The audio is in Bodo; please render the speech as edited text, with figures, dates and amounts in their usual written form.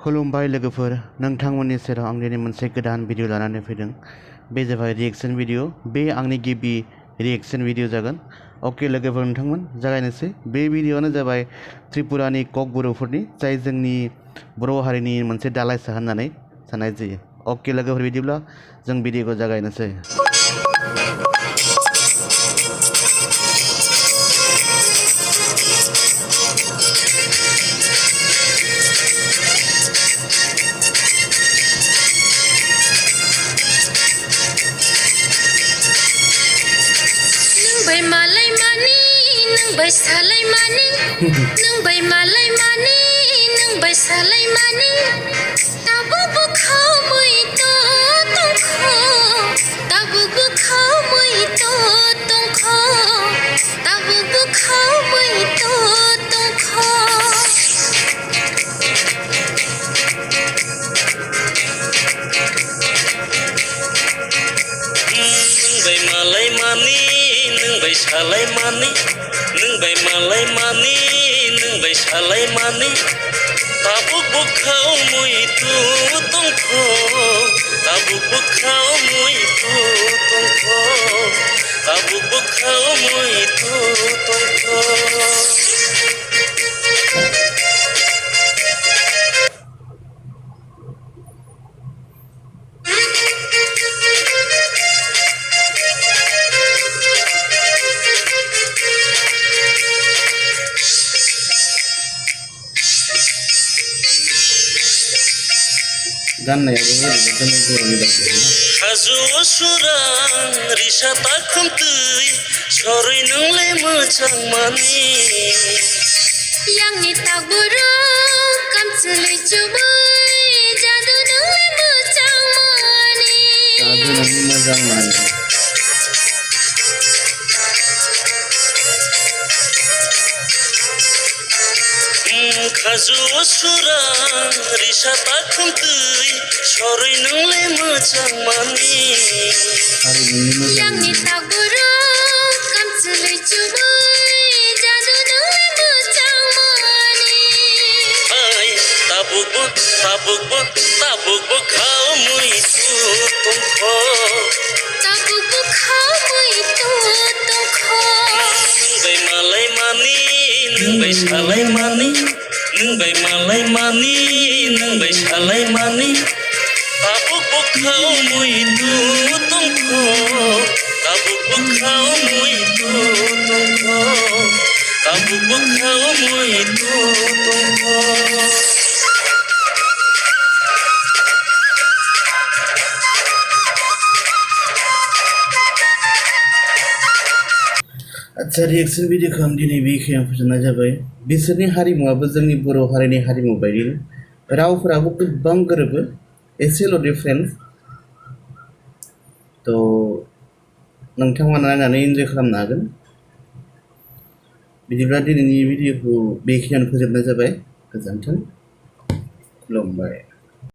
खुलुमबाय लोगोफोर, नोंथांमोननि सेराव आं दिनै मोनसे गोदान भिडिअ लानानै फैदों। बे जाबाय रिएक्शन भिडिअ। बे आंनि गिबि रिएक्शन भिडिअ जागोन। अके लोगोफोर, नोंथांमोन जागायनोसै। बे भिडिअआनो जाबाय त्रिपुरानि कक बर'फोरनि, जाय जोंनि बर' हारिनि मोनसे दालाइसा होननानै साननाय जायो। अके लोगोफोर, बिदिब्ला जों भिडिअखौ जागायनोसै। नों मालाय मानि नों बैसालाय मानि नों बै मालाय मानि नों बैसालाय मानि दाबो बुखाव मैतो तंखौ दाबो बुखाव मैतो तंखौ दाबो बुखाव मैतो तंखौ नों बै मालाय मानि नों बैसालाय मानि नों बै मालाय मानि नों बैसालाय मानि दाबो बुखाव मैतो तंखौ दाबो बुखाव मैतो तंखौ दाबो बुखाव मैतो तंखौ Hazu surang risa takum tui sorry nang le macang mani yang ni tak buruk kam celai cubai jadu nang le macang mani Hazu surang risa takum tui sorry nang le macang mani yang ni tak buruk kam celai cubai jadu nang le macang mani ai tabuk kau muitu tongko tabuk kau muitu tongko bai malai mani nang bai salai mani nang bai malai mani nang bai salai mani tabuk kau muitu tongko tabuk kau muitu tongko tabuk kau muitu tongko आच्छा, रिएक्शन भिडिअखौ आं दिनै बेखिनियाव फोजोबनाय जाबाय। बिसोरनि हारिमुवाबो जोंनि बर' हारिनि हारिमु बायदिनो, रावफोराबो गोबां गोरोबो, एसेल' डिफारेन्स। थ' नोंथांमोना नायनानै इन्जय खालामनो हागोन। बिदिब्ला दिनैनि भिडिअखौ बेखिनियावनो फोजोबनाय जाबाय। गोजोन्थों, खुलुमबाय।